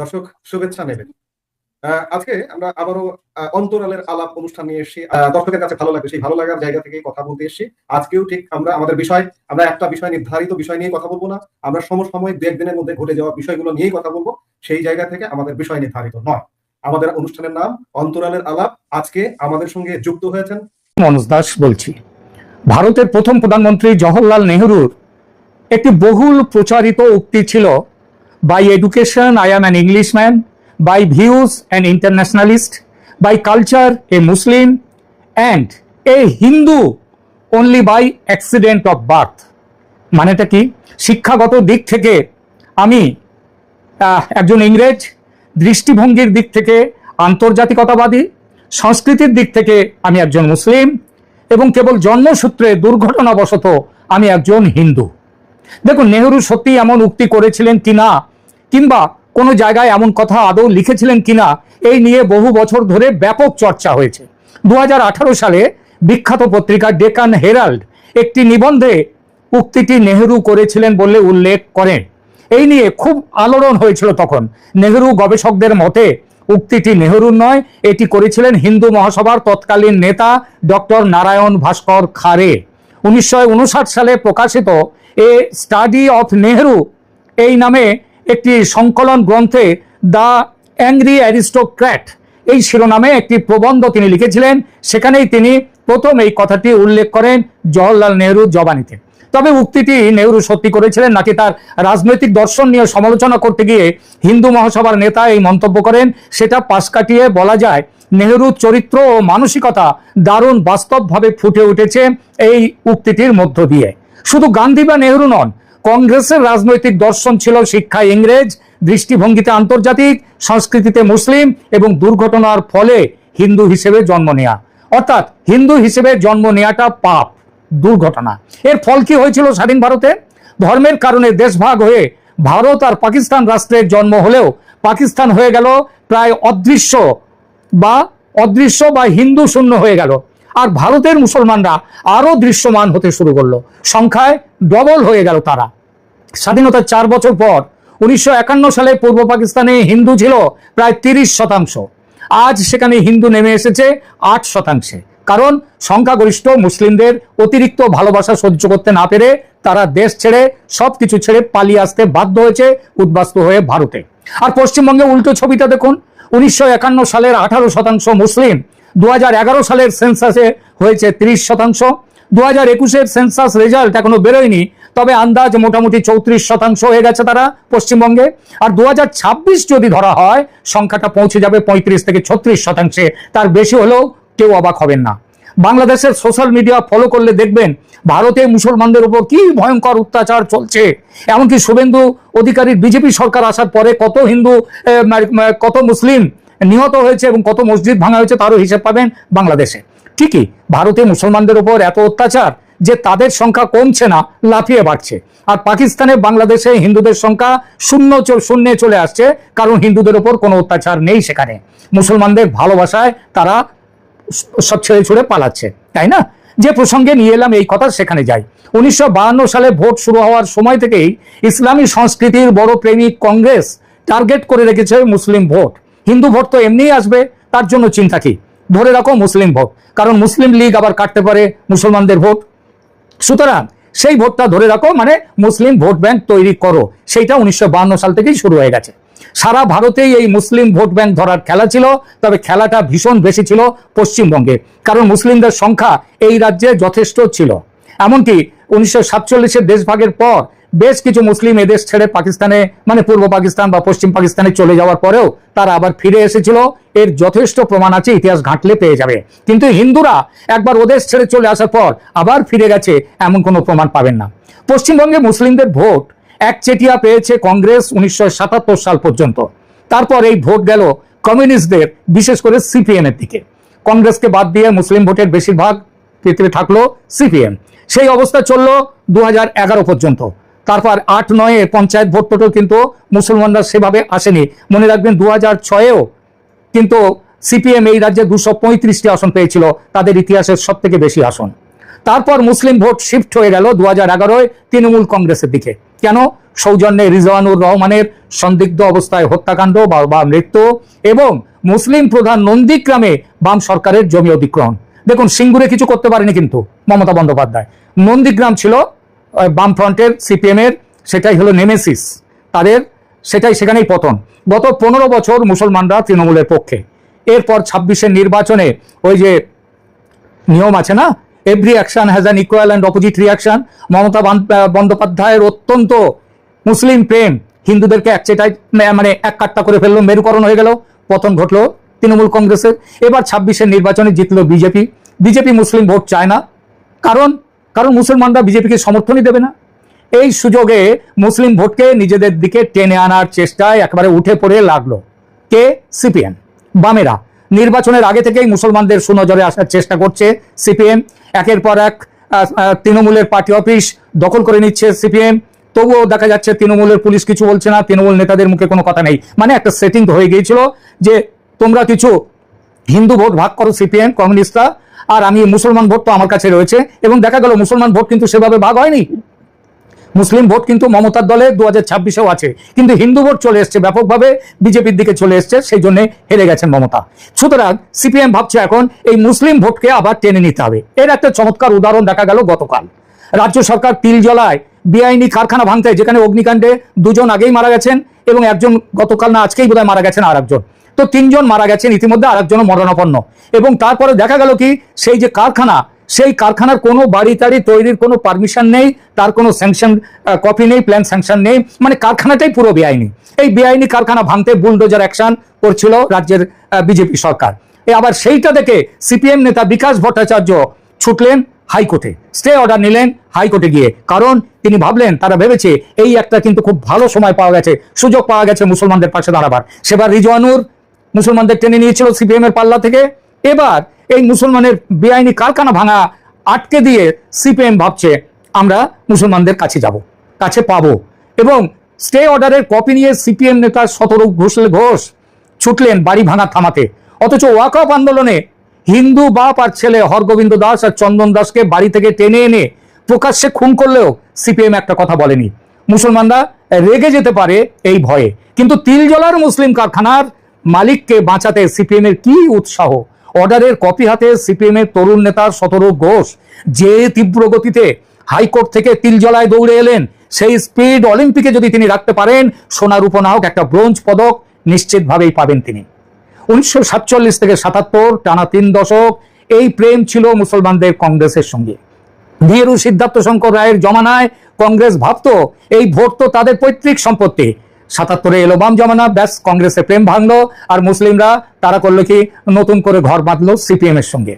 দর্শক শুভেচ্ছা নেবেন। আজকে আমরা আবারও অন্তরালের আলাপ অনুষ্ঠান নিয়ে এসেছি। দর্শকের কাছে ভালো লাগবে, সেই ভালো লাগার জায়গা থেকে কথা বলতে এসেছি। আজকেও ঠিক আমরা আমাদের বিষয়, আমরা একটা বিষয় নির্ধারিত বিষয় নিয়ে কথা বলবো না। আমরা সমসাময়িক দু একদিনের মধ্যে ঘটে যাওয়া বিষয়গুলো নিয়েই কথা বলবো। সেই জায়গা থেকে আমাদের বিষয় নির্ধারিত নয়। আমাদের অনুষ্ঠানের নাম অন্তরালের আলাপ। আজকে আমাদের সঙ্গে যুক্ত হয়েছেন মনোজ দাস বলছি। ভারতের প্রথম প্রধানমন্ত্রী জওহরলাল নেহরুর একটি বহুল প্রচারিত উক্তি ছিল, by education I am an Englishman, by views an internationalist, by culture a Muslim and a Hindu only by accident of birth. মানেটা কি? শিক্ষাগত দিক থেকে আমি একজন ইংরেজ, দৃষ্টিভঙ্গির দিক থেকে আন্তর্জাতিকতাবাদী, সংস্কৃতির দিক থেকে আমি একজন মুসলিম, এবং কেবল জন্মসূত্রে দুর্ঘটনাবশত আমি একজন হিন্দু। দেখুন, নেহরু সত্যি এমন উক্তি করেছিলেন কিনা, কিংবা কোনো জায়গায় এমন কথা আদৌ লিখেছিলেন কিনা, এই নিয়ে বহু বছর ধরে ব্যাপক চর্চা হয়েছে। 2018 সালে বিখ্যাত পত্রিকা ডেকান হেরাল্ড একটি নিবন্ধে উক্তিটি নেহরু করেছিলেন বলে উল্লেখ করেন। এই নিয়ে খুব আলোড়ন হয়েছিল তখন। নেহরু গবেষকদের মতে উক্তিটি নেহরুর নয়, এটি করেছিলেন হিন্দু মহাসভার তৎকালীন নেতা ডক্টর নারায়ণ ভাস্কর খারে। 1959 সালে প্রকাশিত এ স্টাডি অফ নেহরু এই নামে একটি সংকলন গ্রন্থে দ্য অ্যাংরি অ্যারিস্টোক্র্যাট এই শিরোনামে একটি প্রবন্ধ তিনি লিখেছিলেন। সেখানেই তিনি প্রথম এই কথাটি উল্লেখ করেন জওহরলাল নেহরুর জবানিতে। তবে উক্তিটি নেহরু সত্যি করেছিলেন নাকি তার রাজনৈতিক দর্শন নিয়ে সমালোচনা করতে গিয়ে হিন্দু মহাসভার নেতা এই মন্তব্য করেন, সেটা পাশ কাটিয়ে বলা যায় নেহরুর চরিত্র ও মানসিকতা দারুণ বাস্তবভাবে ফুটে উঠেছে এই উক্তিটির মধ্য দিয়ে। শুধু গান্ধী বা নেহরু নন, কংগ্রেসের রাজনৈতিক দর্শন ছিল শিক্ষায় ইংরেজ, দৃষ্টিভঙ্গিতে আন্তর্জাতিক, সংস্কৃতিতে মুসলিম এবং দুর্ঘটনার ফলে হিন্দু হিসেবে জন্ম নেয়া। অর্থাৎ হিন্দু হিসেবে জন্ম নেয়াটা পাপ, দুর্ঘটনা। এর ফল কি হয়েছিল স্বাধীন ভারতে? ধর্মের কারণে দেশভাগ হয়ে ভারত আর পাকিস্তান রাষ্ট্রের জন্ম হলেও পাকিস্তান হয়ে গেল প্রায় অদৃশ্য বা হিন্দু শূন্য হয়ে গেল। আর ভারতের মুসলমানরা আরো দৃশ্যমান হতে শুরু করলো, সংখ্যায় ডবল হয়ে গেল তারা। স্বাধীনতার 4 বছর পর 1951 সালে পূর্ব পাকিস্তানে হিন্দু ছিল প্রায় 30%। আজ সেখানে হিন্দু নেমে এসেছে 8%। কারণ সংখ্যাগরিষ্ঠ মুসলিমদের অতিরিক্ত ভালোবাসা সহ্য করতে না পেরে তারা দেশ ছেড়ে, সবকিছু ছেড়ে পালিয়ে আসতে বাধ্য হয়েছে উদ্বাস্তু হয়ে ভারতে। আর পশ্চিমবঙ্গে উল্টো ছবিটা দেখুন। 1951 সালের 18% মুসলিম, 2011 সালের সেন্সাসে হয়েছে 30%। 2021-এর সেন্সাস রেজাল্ট এখনো বেরোয়নি, তবে আন্দাজ মোটামুটি 34% হয়ে গেছে তারা পশ্চিমবঙ্গে। আর 2026 যদি ধরা হয়, সংখ্যাটা পৌঁছে যাবে 35 থেকে 36%। তার বেশি হলেও কেউ অবাক হবেন না। বাংলাদেশের সোশ্যাল মিডিয়া ফলো করলে দেখবেন ভারতে মুসলমানদের উপর কি ভয়ঙ্কর অত্যাচার চলছে। এমনকি শুভেন্দু অধিকারীর বিজেপি সরকার আসার পরে কত মুসলিম নিহত হয়েছে এবং কত মসজিদ ভাঙা হয়েছে তারও হিসেব পাবেন বাংলাদেশে। ঠিকই, ভারতে মুসলমানদের উপর এত অত্যাচার যে তাদের সংখ্যা কমছে না, লাফিয়ে বাড়ছে। আর পাকিস্তানে, বাংলাদেশে হিন্দুদের সংখ্যা শূন্যে চলে আসছে, কারণ হিন্দুদের উপর কোনো অত্যাচার নেই সেখানে। মুসলমানদের ভালোবাসায় তারা সব ছেড়ে ছুড়ে পালাচ্ছে, তাই না? যে প্রসঙ্গে নিয়ে এলাম এই কথা, সেখানে যাই। 1952 সালে ভোট শুরু হওয়ার সময় থেকেই ইসলামী সংস্কৃতির বড় প্রেমিক কংগ্রেস টার্গেট করে রেখেছে মুসলিম ভোট। হিন্দু ভোট তো এমনিই আসবে, তার জন্য চিন্তা কি? ধরে রাখো মুসলিম ভোট, কারণ মুসলিম লীগ আবার কাটতে পারে মুসলমানদের ভোট। সুতরাং সেই ভোটটা ধরে রাখো, মানে মুসলিম ভোট ব্যাংক তৈরি করো। সেইটা 1952 সাল থেকেই শুরু হয়ে গেছে। সারা ভারতেই এই মুসলিম ভোট ব্যাংক ধরার খেলা ছিল, তবে খেলাটা ভীষণ বেশি ছিল পশ্চিমবঙ্গে, কারণ মুসলিমদের সংখ্যা এই রাজ্যে যথেষ্ট ছিল। এমনকি 1947-এর দেশভাগের পর বেশ কিছু মুসলিম এদেশ ছেড়ে পাকিস্তানে, মানে পূর্ব পাকিস্তান বা পশ্চিম পাকিস্তানে চলে যাওয়ার পরেও তারা আবার ফিরে এসেছিল। এর যথেষ্ট প্রমাণ আছে, ইতিহাস ঘাঁটলে পেয়ে যাবে। কিন্তু হিন্দুরা একবার ওদেশ ছেড়ে চলে আসার পর আবার ফিরে গেছে, এমন কোনো প্রমাণ পাবেন না। পশ্চিমবঙ্গে মুসলিমদের ভোট একচেটিয়া পেয়েছে কংগ্রেস 1977 সাল পর্যন্ত। তারপর এই ভোট গেল কমিউনিস্টদের, বিশেষ করে সিপিএম এর দিকে। কংগ্রেসকে বাদ দিয়ে মুসলিম ভোটের বেশিরভাগ ক্ষেত্রে থাকলো সিপিএম। সেই অবস্থা চললো 2011 পর্যন্ত। তারপর 8-9-এ পঞ্চায়েত ভোট টোটেও কিন্তু মুসলমানরা সেভাবে আসেনি। মনে রাখবেন 2006-এও কিন্তু সিপিএম এই রাজ্যে 235টি আসন পেয়েছিল, তাদের ইতিহাসের সব থেকে বেশি আসন। তারপর মুসলিম ভোট শিফট হয়ে গেল 2011-এ তৃণমূল কংগ্রেসের দিকে। কেন? সৌজন্যে রিজওয়ানুর রহমানের সন্দিগ্ধ অবস্থায় হত্যাকাণ্ড বা মৃত্যু এবং মুসলিম প্রধান নন্দীগ্রামে বাম সরকারের জমি অধিগ্রহণ। দেখুন, সিঙ্গুরে কিছু করতে পারেনি কিন্তু মমতা বন্দ্যোপাধ্যায়। নন্দীগ্রাম ছিল বামফ্রন্টের, সিপিএম এর, সেটাই হলো নেমেসিস তাদের, সেখানেই পতন। গত 15 বছর মুসলমানরা তৃণমূলের পক্ষে। এরপর 26-এর নির্বাচনে ওই যে নিয়ম আছে না, every action has an equal and opposite reaction. Mamata বন্দ্যোপাধ্যায়ের অত্যন্ত মুসলিম প্রেম হিন্দুদেরকে একচেটায় মানে এক কাট্টা করে ফেললো, মেরুকরণ হয়ে গেল, পতন ঘটলো তৃণমূল কংগ্রেসের। এবার 26-এর নির্বাচনে জিতলো বিজেপি মুসলিম ভোট চায় না, কারণ মুসলমানরা বিজেপিকে সমর্থনই দেবে না। এই সুযোগে মুসলিম ভোটকে নিজেদের দিকে টেনে আনার চেষ্টায় একেবারে উঠে পড়ে লাগলো কে? সিপিএম, বামেরা। নির্বাচনের আগে থেকেই মুসলমানদের সুনজরে আসার চেষ্টা করছে সিপিএম। একের পর এক তৃণমূলের পার্টি অফিস দখল করে নিচ্ছে সিপিএম। তবুও দেখা যাচ্ছে তৃণমূলের পুলিশ কিছু বলছে না, তৃণমূল নেতাদের মুখে কোনো কথা নেই। মানে একটা সেটিং হয়ে গিয়েছিল যে তোমরা কিছু হিন্দু ভোট ভাগ করো সিপিএম কমিউনিস্টরা, আর আমি মুসলমান ভোট তো আমার কাছে রয়েছে। এবং দেখা গেল মুসলমান ভোট কিন্তু সেভাবে ভাগ হয়নি। মুসলিম ভোট কিন্তু মমতার দলে 2026-এও আছে, কিন্তু হিন্দু ভোট চলে এসছে ব্যাপকভাবে, বিজেপির দিকে চলে এসছে, সেই জন্য হেরে গেছেন মমতা। সুতরাং সিপিএম ভাবছে এখন এই মুসলিম ভোটকে আবার টেনে নিতে হবে। এর একটা চমৎকার উদাহরণ দেখা গেল গতকাল। রাজ্য সরকার তিলজলায় বেআইনি কারখানা ভাঙতে, যেখানে অগ্নিকাণ্ডে 2 জন আগেই মারা গেছেন এবং একজন গতকাল না আজকেই বোধহয় মারা গেছেন, আর একজন, তো 3 জন মারা গেছেন ইতিমধ্যে, আর একজনও মরণাপন্ন। এবং তারপরে দেখা গেল কি, সেই যে কারখানা, সেই কারখানার কোনো বাড়ি টাড়ি তৈরির কোনো পারমিশন নেই, তার কোনো স্যাংশন কপি নেই, প্ল্যান স্যাংশন নেই, মানে কারখানাটাই পুরো বেআইনি। এই বেআইনি কারখানা ভাঙতে বুলডোজার অ্যাকশন করছিল রাজ্যের বিজেপি সরকার। আবার সেইটা দেখে সিপিএম নেতা বিকাশ ভট্টাচার্য ছুটলেন হাইকোর্টে, স্টে অর্ডার নিলেন হাইকোর্টে গিয়ে। কারণ তিনি ভাবলেন, তারা ভেবেছে এই একটা কিন্তু খুব ভালো সময় পাওয়া গেছে, সুযোগ পাওয়া গেছে মুসলমানদের পাশে দাঁড়াবার। সেবার রিজওয়ানুর মুসলমানদের টেনে নিয়েছিল সিপিএম এর পাল্লা থেকে। এবার এই মুসলমানের বেআইনি কারখানা ভাঙা আটকে দিয়ে সিপিএম ভাবছে আমরা মুসলমানদের কাছে যাব, কাছে পাবো। এবং স্টে অর্ডারের কপি নিয়ে সিপিএম নেতা শতরূপ ঘোষ ছুটলেন বাড়ি ভাঙা থামাতে। অথচ ওয়াকআপ আন্দোলনে হিন্দু বাপ আর ছেলে হরগোবিন্দ দাস আর চন্দন দাসকে বাড়ি থেকে টেনে এনে প্রকাশ্যে খুন করলেও সিপিএম একটা কথা বলেনি। মুসলমানরা রেগে যেতে পারে এই ভয়ে। কিন্তু তিলজলার মুসলিম কারখানার মালিককে বাঁচাতে সিপিএম এর কি উৎসাহ! অর্ডারের কপি হাতে সিপিএম এর তরুণ নেতা শতরূপ ঘোষ যে তীব্র গতিতে হাইকোর্ট থেকে তিলজলায় দৌড়ে এলেন, সেই স্পিড অলিম্পিকে যদি তিনি রাখতে পারেন, সোনার উপনায়ক একটা ব্রোঞ্জ পদক নিশ্চিতভাবেই পাবেন তিনি। 1947 থেকে 77 টানা 3 দশক এই প্রেম ছিল মুসলমানদের কংগ্রেসের সঙ্গে। নেহেরু সিদ্ধার্থ শঙ্কর রায়ের জমানায় কংগ্রেস ভাবতো এই ভোট তো তাদের পৈতৃক সম্পত্তি। 77-এ এলো বাম জমানা, ব্যাস কংগ্রেসে প্রেম ভাঙলো, আর মুসলিমরা তারা করলো কি, নতুন করে ঘর বাঁধলো সিপিএম এর সঙ্গে।